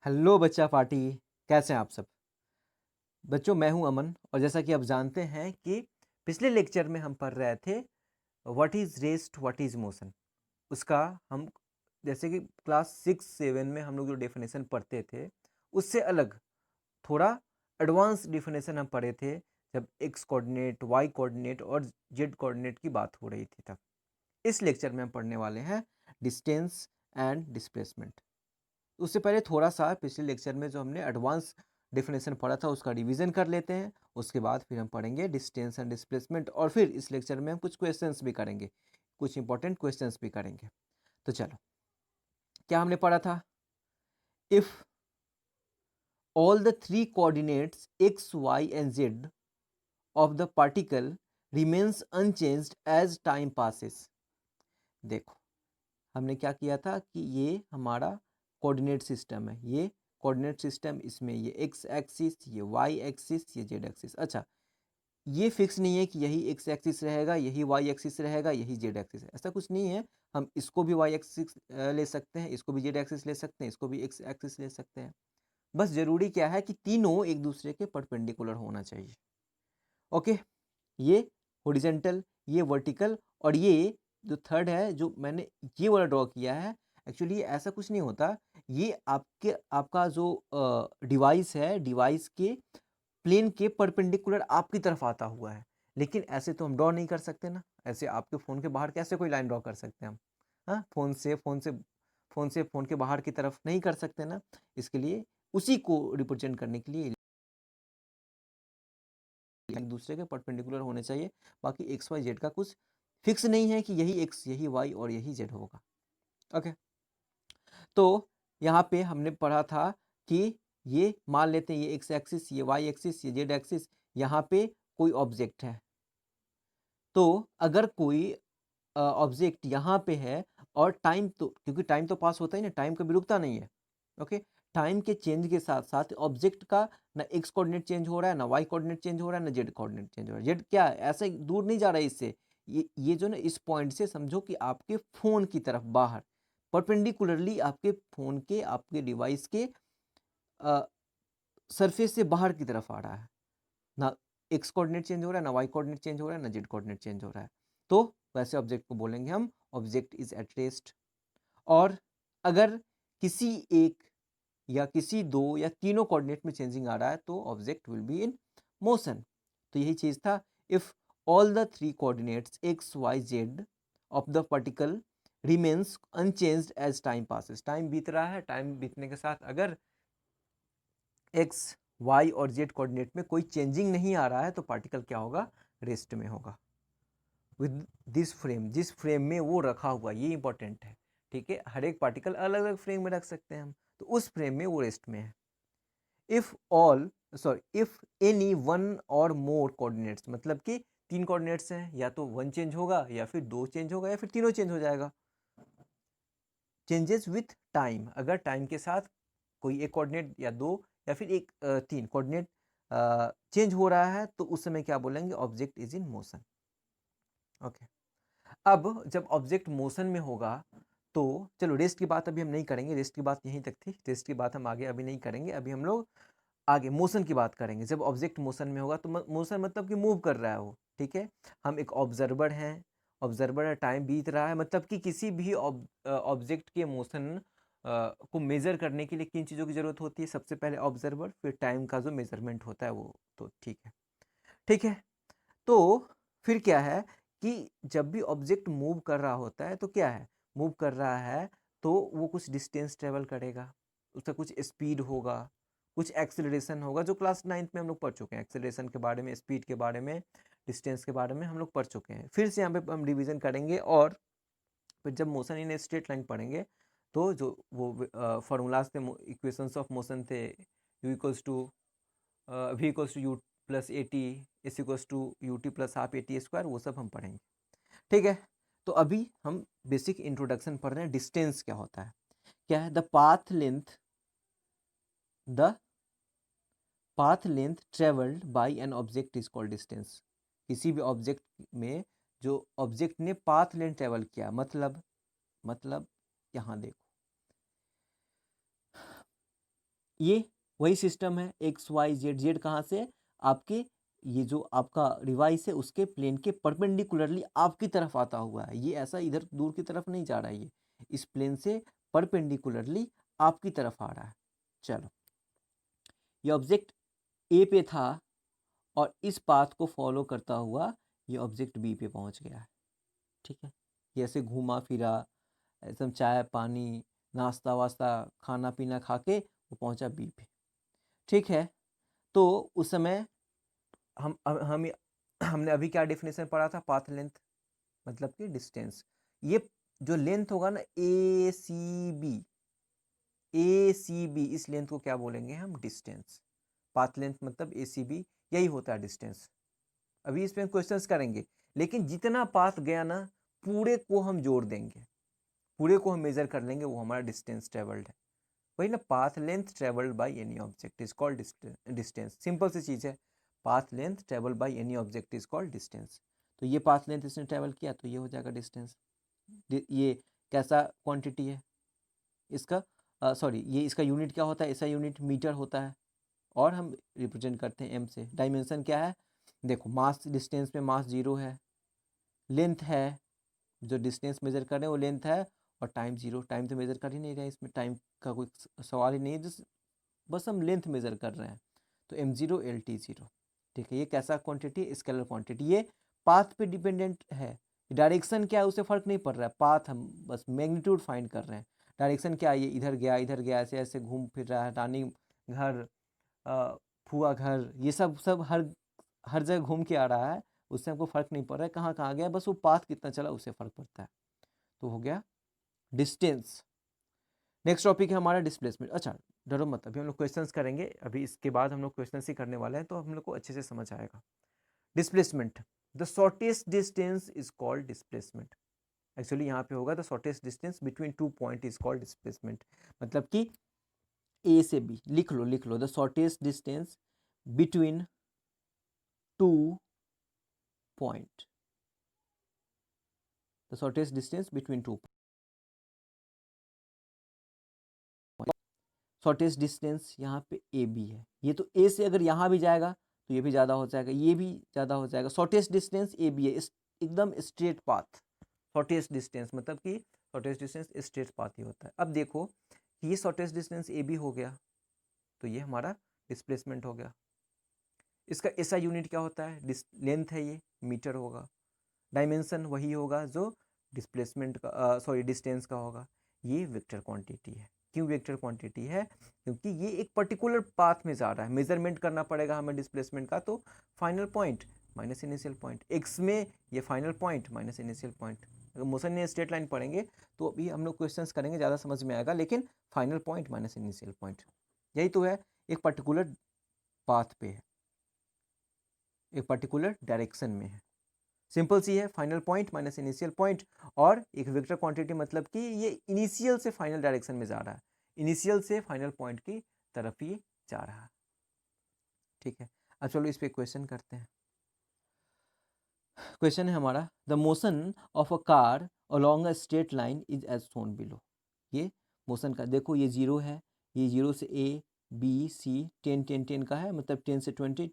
Hello बच्चा party. कैसे हैं आप सब बच्चों? मैं हूं अमन और जैसा कि आप जानते हैं कि पिछले लेक्चर में हम पढ़ रहे थे what is rest, what is motion. उसका हम जैसे कि क्लास 6-7 में हम लोग जो डेफिनेशन पढ़ते थे उससे अलग थोड़ा एडवांस डेफिनेशन हम पढ़े थे जब एक्स कोऑर्डिनेट, वाई कोऑर्डिनेट और जेड कोऑर्डिनेट की बात हो रही थी तब। इस लेक्चर में हम पढ़ने वाले हैं डिस्टेंस एंड डिस्प्लेसमेंट। उससे पहले थोड़ा सा पिछले लेक्चर में जो हमने एडवांस डेफिनेशन पढ़ा था उसका रिवीजन कर लेते हैं। उसके बाद फिर हम पढ़ेंगे डिस्टेंस एंड डिस्प्लेसमेंट और फिर इस लेक्चर में हम कुछ क्वेश्चंस भी करेंगे, कुछ इंपॉर्टेंट क्वेश्चंस भी करेंगे। तो चलो, क्या हमने पढ़ा था? If all the three coordinates x, y and z of the particle remains unchanged as time passes। देखो, हमने क्या किया था कि ये हमारा कोऑर्डिनेट सिस्टम है। ये कोऑर्डिनेट सिस्टम, इसमें ये एक्स एक्सिस, ये वाई एक्सिस, ये जेड एक्सिस। अच्छा, ये फिक्स नहीं है कि यही एक्स एक्सिस रहेगा, यही वाई एक्सिस रहेगा, यही जेड एक्सिस है, ऐसा कुछ नहीं है। हम इसको भी वाई एक्सिस ले सकते हैं, इसको भी जेड एक्सिस ले सकते हैं, इसको भी एक्स एक्सिस ले सकते हैं। बस जरूरी क्या है कि तीनों एक दूसरे के परपेंडिकुलर होना चाहिए। ओके, ये हॉरिजेंटल, ये वर्टिकल और ये जो थर्ड है जो मैंने ये वाला ड्रॉ किया है, एक्चुअली ऐसा कुछ नहीं होता। ये आपका जो डिवाइस है, डिवाइस के प्लेन के परपेंडिकुलर आपकी तरफ आता हुआ है। लेकिन ऐसे तो हम ड्रॉ नहीं कर सकते ना। ऐसे आपके फ़ोन के बाहर कैसे कोई लाइन ड्रॉ कर सकते हैं हम? हाँ, फ़ोन के बाहर की तरफ नहीं कर सकते ना। इसके लिए उसी को रिप्रेजेंट करने के लिए एक दूसरे के परपेंडिकुलर होने चाहिए। बाकी एक्स वाई जेड का कुछ फिक्स नहीं है कि यही एक्स, यही वाई और यही जेड होगा। ओके, तो यहाँ पे हमने पढ़ा था कि ये मान लेते हैं ये एक्स एक्सिस, ये वाई एक्सिस, ये जेड एक्सिस, यहाँ पे कोई ऑब्जेक्ट है। तो अगर कोई ऑब्जेक्ट यहाँ पे है और टाइम, तो क्योंकि टाइम तो पास होता ही ना, टाइम कभी रुकता नहीं है। ओके, टाइम के चेंज के साथ साथ ऑब्जेक्ट का ना एक्स कोऑर्डिनेट चेंज हो रहा है, ना वाई कोऑर्डिनेट चेंज हो रहा है, ना जेड कोऑर्डिनेट चेंज हो रहा है। जेड क्या है, ऐसे दूर नहीं जा रहा है इससे। ये जो ना, इस पॉइंट से समझो कि आपके फोन की तरफ बाहर परपेंडिकुलरली आपके फोन के, आपके डिवाइस के सरफेस से बाहर की तरफ आ रहा है। ना एक्स कोऑर्डिनेट चेंज हो रहा है, ना वाई कोऑर्डिनेट चेंज हो रहा है, ना जेड कोऑर्डिनेट चेंज हो रहा है। तो वैसे ऑब्जेक्ट को बोलेंगे हम ऑब्जेक्ट इज एट रेस्ट। और अगर किसी एक या किसी दो या तीनों कोऑर्डिनेट में चेंजिंग आ रहा है तो object will be in motion. तो यही चीज था। If all the three coordinates X Y Z of the particle remains unchanged as time passes. Time बीत रहा है, टाइम बीतने के साथ अगर एक्स, वाई और जेड कोऑर्डिनेट में कोई चेंजिंग नहीं आ रहा है तो पार्टिकल क्या होगा? रेस्ट में होगा। विद दिस फ्रेम, जिस फ्रेम में वो रखा हुआ, ये इंपॉर्टेंट है। ठीक है, हर एक पार्टिकल अलग अलग फ्रेम में रख सकते हैं हम, तो उस फ्रेम में वो रेस्ट में है। If all, sorry, if any one और मोर कोऑर्डिनेट्स, मतलब कि तीन कोऑर्डिनेट्स हैं, या तो वन चेंज होगा या फिर दो चेंज होगा या फिर तीनों चेंज हो जाएगा। चेंजेस विथ टाइम, अगर टाइम के साथ कोई एक कोऑर्डिनेट या दो या फिर एक तीन कोऑर्डिनेट चेंज हो रहा है तो उस समय क्या बोलेंगे? Object is in motion. Okay, अब जब ऑब्जेक्ट मोशन में होगा तो चलो, रेस्ट की बात अभी हम नहीं करेंगे, रेस्ट की बात यहीं तक थी, रेस्ट की बात हम आगे अभी नहीं करेंगे। अभी हम लोग आगे मोशन की बात करेंगे। जब ऑब्जेक्ट मोशन में होगा तो मोशन मतलब कि मूव कर रहा है वो। ठीक है, हम एक ऑब्जर्वर हैं, ऑब्जर्वर है, टाइम बीत रहा है, मतलब कि किसी भी ऑब्जेक्ट के मोशन को मेजर करने के लिए किन चीज़ों की ज़रूरत होती है? सबसे पहले ऑब्जर्वर, फिर टाइम का जो मेजरमेंट होता है वो। तो ठीक है, ठीक है। तो फिर क्या है कि जब भी ऑब्जेक्ट मूव कर रहा होता है तो क्या है, मूव कर रहा है तो वो कुछ डिस्टेंस ट्रेवल करेगा, उसका कुछ स्पीड होगा, कुछ एक्सेलरेशन होगा, जो क्लास 9th में हम लोग पढ़ चुके हैं। एक्सेलरेशन के बारे में, स्पीड के बारे में, डिस्टेंस के बारे में हम लोग पढ़ चुके हैं। फिर से यहाँ पे हम रिवीजन करेंगे और फिर जब मोशन इन स्ट्रेट लाइन पढ़ेंगे तो जो वो फॉर्मूलाज थे, इक्वेशंस ऑफ मोशन थे, u equals to v equals to u plus a t, s equals to u t plus half a t square, वो सब हम पढ़ेंगे। ठीक है, तो अभी हम बेसिक इंट्रोडक्शन पढ़ रहे हैं। डिस्टेंस क्या होता है? क्या है? The path length travelled bye an object is called distance. किसी भी ऑब्जेक्ट में जो ऑब्जेक्ट ने पाथ लेंथ ट्रेवल किया, मतलब यहाँ देखो, ये वही सिस्टम है, एक्स वाई जेड, जेड कहाँ से, आपके ये जो आपका डिवाइस है उसके प्लेन के परपेंडिकुलरली आपकी तरफ आता हुआ है, ये ऐसा इधर दूर की तरफ नहीं जा रहा है, ये इस प्लेन से परपेंडिकुलरली आपकी तरफ आ रहा है। चलो, ये ऑब्जेक्ट ए पे था और इस पाथ को फॉलो करता हुआ ये ऑब्जेक्ट बी पे पहुंच गया है। ठीक है, ये ऐसे घूमा फिरा, एकदम चाय पानी नाश्ता वास्ता खाना पीना खा के वो पहुंचा बी पे। ठीक है, तो उस समय हम हमने अभी क्या डेफिनेशन पढ़ा था, पाथ लेंथ मतलब कि डिस्टेंस। ये जो लेंथ होगा ना ए सी बी, इस लेंथ को क्या बोलेंगे हम, डिस्टेंस। पाथ लेंथ मतलब ए सी बी, यही होता है डिस्टेंस। अभी इसमें क्वेश्चंस करेंगे, लेकिन जितना पाथ गया ना पूरे को हम जोड़ देंगे, पूरे को हम मेजर कर लेंगे, वो हमारा डिस्टेंस ट्रेवल्ड है। वही ना, path length travelled by any object is called distance. Simple सी चीज़ है, path length travelled by any object is called distance. तो ये पाथ लेंथ इसने ट्रेवल किया तो ये हो जाएगा डिस्टेंस। ये कैसा क्वांटिटी है इसका, सॉरी ये इसका यूनिट क्या होता है, ऐसा यूनिट मीटर होता है और हम रिप्रेजेंट करते हैं एम से। डायमेंशन क्या है, देखो मास, डिस्टेंस में मास 0 है, लेंथ है, जो डिस्टेंस मेजर कर रहे हैं वो लेंथ है, और टाइम 0, टाइम तो मेजर कर ही नहीं रहे, इसमें टाइम का कोई सवाल ही नहीं है, जिस बस हम लेंथ मेजर कर रहे हैं। तो m0 LT0। ठीक है, ये कैसा क्वांटिटी, स्केलर क्वांटिटी, ये पाथ पे डिपेंडेंट है। डायरेक्शन क्या है उससे फर्क नहीं पड़ रहा है, पाथ हम बस मैग्नीट्यूड फाइंड कर रहे हैं। डायरेक्शन क्या है, ये इधर गया ऐसे ऐसे घूम फिर रहा है, रानी घर, फुआ घर, ये सब सब हर जगह घूम के आ रहा है, उससे हमको फर्क नहीं पड़ रहा है कहाँ कहाँ गया, बस वो पाथ कितना चला उससे फर्क पड़ता है। तो हो गया डिस्टेंस। नेक्स्ट टॉपिक है हमारा डिस्प्लेसमेंट। अच्छा डरो मत, अभी हम लोग क्वेश्चंस करेंगे, अभी इसके बाद हम लोग क्वेश्चंस ही करने वाले हैं, तो हम लोग को अच्छे से समझ आएगा। Displacement, the shortest distance is called displacement. Actually यहाँ पे होगा the shortest distance between 2 point is called displacement. मतलब कि ए से बी, लिख लो, the shortest distance between 2 point, the shortest distance between 2, shortest distance यहाँ पे ए बी है, ये तो ए से अगर यहाँ भी जाएगा तो ये भी ज़्यादा हो जाएगा, ये भी ज़्यादा हो जाएगा। शॉर्टेस्ट डिस्टेंस ए बी है, एकदम स्ट्रेट पाथ। शॉर्टेस्ट डिस्टेंस मतलब कि शॉर्टेस्ट डिस्टेंस स्ट्रेट पाथ ही होता है। अब देखो ये शॉर्टेस्ट डिस्टेंस ए बी हो गया, तो ये हमारा डिस्प्लेसमेंट हो गया। इसका ऐसा यूनिट क्या होता है, लेंथ है, ये मीटर होगा। डायमेंशन वही होगा जो डिस्प्लेसमेंट का, सॉरी डिस्टेंस का होगा। ये वेक्टर क्वांटिटी है। क्यों वेक्टर क्वांटिटी है, क्योंकि ये एक पर्टिकुलर पाथ में जा रहा है, मेजरमेंट करना पड़ेगा हमें डिस्प्लेसमेंट का, तो final point minus initial point, x में ये final point minus initial point. अगर मोशन में स्ट्रेट लाइन पढ़ेंगे तो अभी हम लोग क्वेश्चंस करेंगे, ज़्यादा समझ में आएगा, लेकिन final point minus initial point यही तो है, एक पर्टिकुलर पाथ पे है, एक पर्टिकुलर डायरेक्शन में है। सिंपल सी है, final point minus initial point. और एक वेक्टर क्वांटिटी मतलब कि ये इनिशियल से फाइनल डायरेक्शन में जा रहा है, इनिशियल से फाइनल पॉइंट की तरफ ही जा रहा है। ठीक है, अब चलो इस पे क्वेश्चन करते हैं। क्वेश्चन है हमारा, the motion of a car along a straight line is as shown below. ये मोशन का देखो, ये 0 है, ये 0 से ए बी सी 10 10 10 का है, मतलब 10 से 20,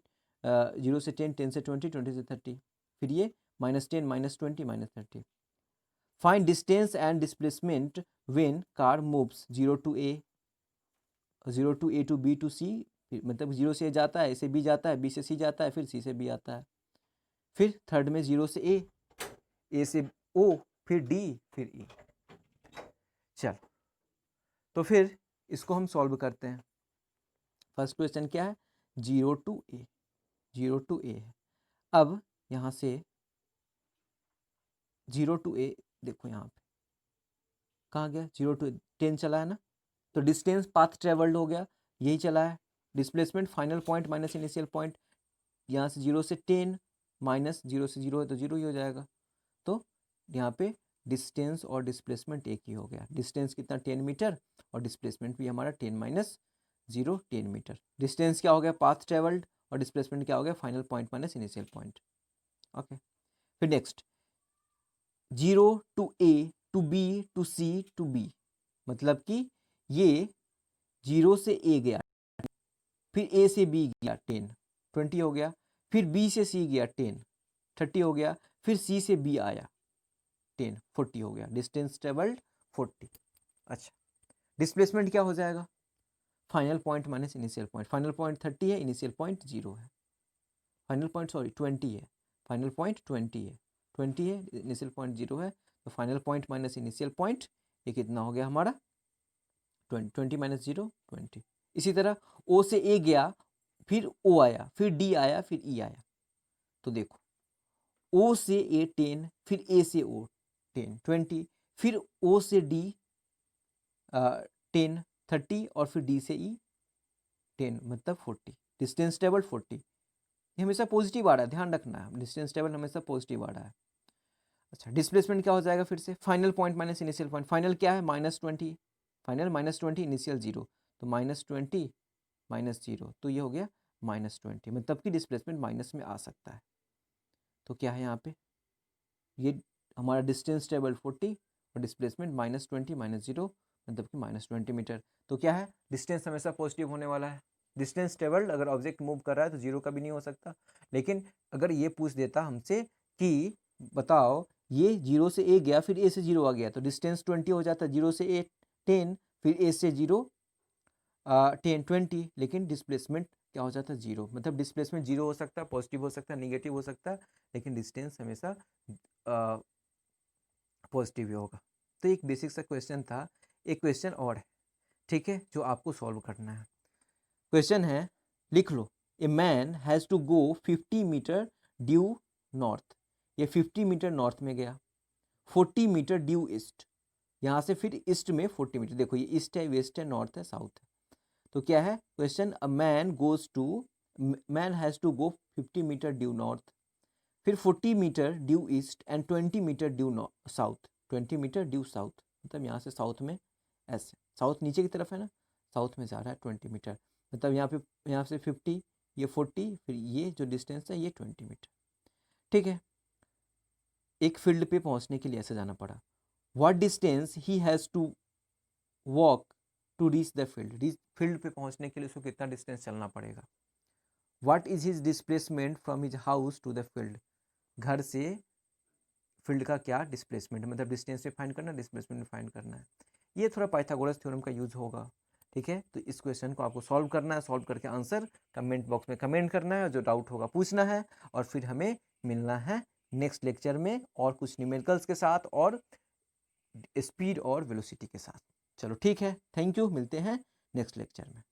0 से 10, 10 से 20, 20 से 30, फिर ये -10 -20 -30। Find distance and displacement when car moves 0 to A, 0 to A to B to C, मतलब 0 से ए जाता है, ए से बी जाता है, बी से सी जाता है, फिर सी से बी आता है। फिर थर्ड में 0 से ए, ए से ओ, फिर डी, फिर ई। चल तो फिर इसको हम सॉल्व करते हैं। फर्स्ट क्वेश्चन क्या है, 0 टू ए, 0 टू ए है। अब यहाँ से 0 टू ए देखो, यहाँ पे कहाँ गया, 0 टू 10 चला है ना, तो डिस्टेंस पाथ ट्रेवल्ड हो गया, यही चला है। Displacement final point minus initial point, यहाँ से 0 से 10 माइनस 0 से 0 है तो 0 ही हो जाएगा। तो यहाँ पे डिस्टेंस और डिस्प्लेसमेंट एक ही हो गया। डिस्टेंस कितना 10 मीटर और डिस्प्लेसमेंट भी हमारा 10 माइनस 0 10 मीटर। डिस्टेंस क्या हो गया, पाथ ट्रेवल्ड, और डिस्प्लेसमेंट क्या हो गया, final point minus initial point. Okay, फिर next 0 to A to B to C to B, मतलब कि ये 0 से ए गया, फिर ए से बी गया 10, 20 हो गया। फिर बी से सी गया 10, 30 हो गया। फिर सी से बी आया 10, 40 हो गया। Distance travelled 40। अच्छा, डिस्प्लेसमेंट क्या हो जाएगा? Final point minus initial point. Final point 30 है, इनिशियल पॉइंट 0 है। फाइनल पॉइंट 20 है, फाइनल पॉइंट 20 है, 20 है, इनिशियल पॉइंट 0 है। तो final point minus initial point ये कितना हो गया हमारा? 20, 20 माइनस 0, 20। इसी तरह ओ से ए गया, फिर ओ आया, फिर डी आया, फिर ई आया। तो देखो ओ से ए 10, फिर ए से ओ 10, 20, फिर ओ से डी 10, 30 और फिर डी से ई 10, मतलब 40। डिस्टेंस टेबल 40, ये हमेशा पॉजिटिव आ रहा है, ध्यान रखना है। डिस्टेंस टेबल हमेशा पॉजिटिव आ रहा है। अच्छा, डिस्प्लेसमेंट क्या हो जाएगा? फिर से final point minus initial point. Final क्या है? -20, फाइनल -20, इनिशियल 0, तो -20 माइनस 0, तो ये हो गया -20, मतलब कि डिस्प्लेसमेंट माइनस में आ सकता है। तो क्या है यहाँ पे? ये हमारा डिस्टेंस टेबल 40 और डिस्प्लेसमेंट -20 माइनस 0, मतलब कि -20 मीटर। तो क्या है? डिस्टेंस हमेशा पॉजिटिव होने वाला है। डिस्टेंस टेबल अगर ऑब्जेक्ट मूव कर रहा है तो 0 का भी नहीं हो सकता। लेकिन अगर ये पूछ देता हमसे कि बताओ ये 0 से ए गया, फिर ए से 0 आ गया, तो डिस्टेंस 20 हो जाता है। 0 से ए 10, फिर ए से 0 10, 20, लेकिन डिस्प्लेसमेंट क्या हो जाता है? 0। मतलब डिस्प्लेसमेंट 0 हो सकता है, पॉजिटिव हो सकता है, निगेटिव हो सकता है, लेकिन डिस्टेंस हमेशा पॉजिटिव ही होगा। तो एक बेसिक सा क्वेश्चन था। एक क्वेश्चन और है, ठीक है, जो आपको सॉल्व करना है। क्वेश्चन है, लिख लो, a man has to go 50 metre due north. ये 50 मीटर नॉर्थ में गया, 40 मीटर ड्यू ईस्ट, यहाँ से फिर ईस्ट में 40 मीटर। देखो ये ईस्ट है, वेस्ट है, नॉर्थ है, साउथ है। तो क्या है question? A man has to go 50 metre due north, फिर 40 metre due east and 20 metre due south. 20 metre due south, मतलब यहाँ से साउथ में ऐसे, साउथ नीचे की तरफ है ना, साउथ में जा रहा है 20 मीटर, मतलब यहाँ पे, यहाँ से 50, ये 40, फिर ये जो डिस्टेंस है ये 20 मीटर। ठीक है, एक फील्ड पे पहुँचने के लिए ऐसे जाना पड़ा। What distance he has to walk to reach the field. Field पे पहुँचने के लिए उसको कितना डिस्टेंस चलना पड़ेगा। What is his displacement from his house to the field. घर से फील्ड का क्या डिस्प्लेसमेंट, मतलब डिस्टेंस से फाइंड करना, डिस्प्लेसमेंट में फाइंड करना है। ये थोड़ा पाइथागोरस थ्योरम का यूज होगा। ठीक है, तो इस क्वेश्चन को आपको सॉल्व करना है। सॉल्व करके आंसर कमेंट बॉक्स में कमेंट करना है, जो डाउट होगा पूछना है, और फिर हमें मिलना है नेक्स्ट लेक्चर में और कुछ न्यूमेरिकल्स के साथ और स्पीड और वेलोसिटी के साथ। चलो ठीक है, थैंक यू, मिलते हैं नेक्स्ट लेक्चर में।